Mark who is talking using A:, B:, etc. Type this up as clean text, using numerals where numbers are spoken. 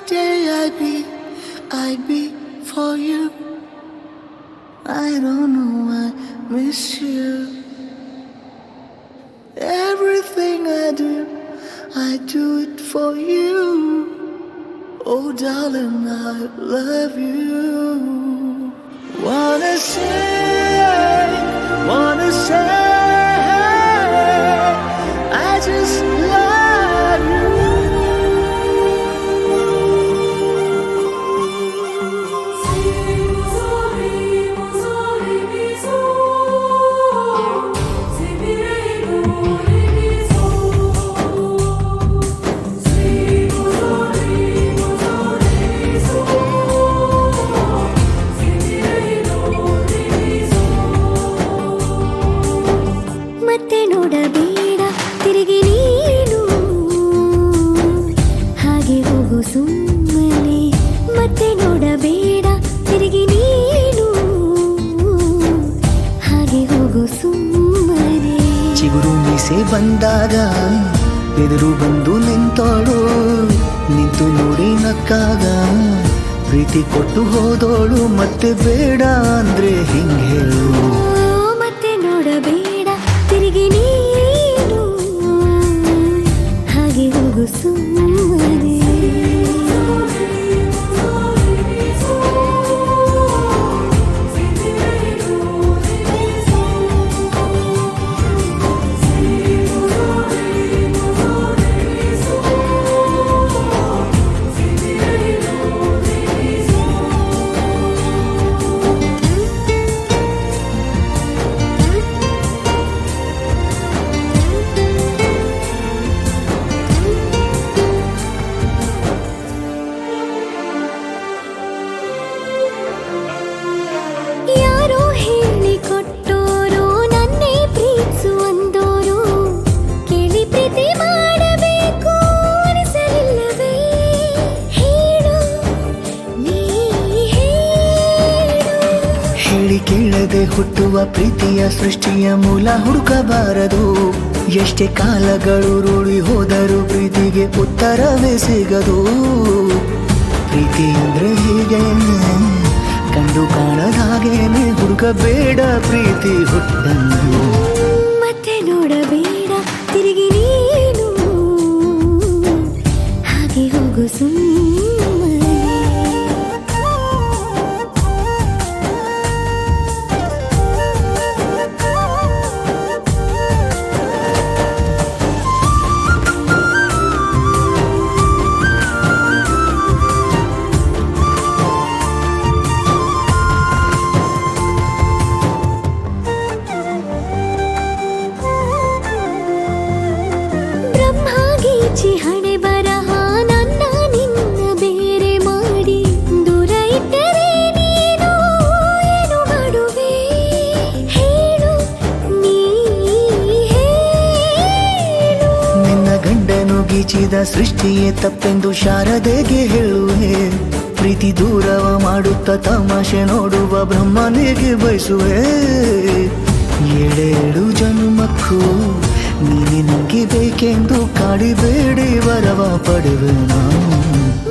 A: day I'd be for you. I don't know, I miss you. Everything I do it for you. Oh, darling, I love you. Wanna say, I just love you.
B: ಮತ್ತೆ ನೋಡಬೇಡ ತಿರುಗಿ ನೀನು ಹಾಗೆ ಹೋಗು ಸುಮ್ಮನೆ ಮತ್ತೆ ನೋಡಬೇಡ ತಿರುಗಿ ನೀನು ಹಾಗೆ ಹೋಗು ಸುಮ್ಮನೆ
A: ಚಿಗುರು ಮೀಸೆ ಬಂದಾಗ ಎದುರು ಬಂದು ನಿಂತೋಳು ನಿಂತು ನೋಡಿ ನಕ್ಕಾಗ ಪ್ರೀತಿ ಕೊಟ್ಟು ಹೋದೋಳು ಮತ್ತೆ ಬೇಡ ಅಂದ್ರೆ ಹಿಂಗೆ ಹೇಳು
B: ಮತ್ತೆ ನೋಡಬೇಡ ತಿರುಗಿ ನೀನು ಹಾಗೆ ಹೋಗು ಸುಮ್ಮನೆ ಯಾರೋ ಹೇಳಿಕೊಟ್ಟೋರು ನನ್ನೇ ಪ್ರೀತಿಸುವಂದೋರು ಕೇಳಿ ಪ್ರೀತಿ ಮಾಡಬೇಕು ಅನಿಸಲಿಲ್ಲವೇ ಹೇಳು ನೀ
A: ಹೇಳಿ ಕೇಳದೆ ಹುಟ್ಟುವ ಪ್ರೀತಿಯ ಸೃಷ್ಟಿಯ ಮೂಲ ಹುಡುಕಬಾರದು ಎಷ್ಟೇ ಕಾಲಗಳು ರೂಢಿ ಹೋದರೂ ಪ್ರೀತಿಗೆ ಉತ್ತರವೇ ಸಿಗದು ಪ್ರೀತಿ ಅಂದ್ರೆ ಹೀಗೆ ಕಂಡು ಕಾಣದ ಹಾಗೇನೆ ಹುಡುಕಬೇಡ ಪ್ರೀತಿ ಹುಟ್ಟನ್ನು
B: ಮತ್ತೆ ನೋಡಬೇಡ ತಿರುಗಿ ನೀನು ಹಾಗೆ ಹೋಗು ಸುಮ್ಮನೆ ಬ್ರಹ್ಮಗೀಚಿ ಹಣೆ ಬರಹ ನನ್ನ ನಿನ್ನ ಬೇರೆ ಮಾಡಿ ದೂರ ಇಟ್ಟರೆ ನೀನು ಏನು ಮಾಡುವೆ ಹೇಳು ನೀ ಹೇಳು
A: ನಿನ್ನ ಗಂಡನು ಗೀಚಿದ ಸೃಷ್ಟಿಯೇ ತಪ್ಪೆಂದು ಶಾರದೆಗೆ ಹೇಳುವೆ ಪ್ರೀತಿ ದೂರವ ಮಾಡುತ್ತ ತಮಾಷೆ ನೋಡುವ ಬ್ರಹ್ಮನಿಗೆ ಬಯಸುವೆ ಏಳೇಳು ಜನ್ಮಕ್ಕೂ ನೀನೆ ನಂಗೆ ಬೇಕೆಂದು ಕಾಡಿಬೇಡಿ ವರವ ಪಡೆವೆ ನಾನು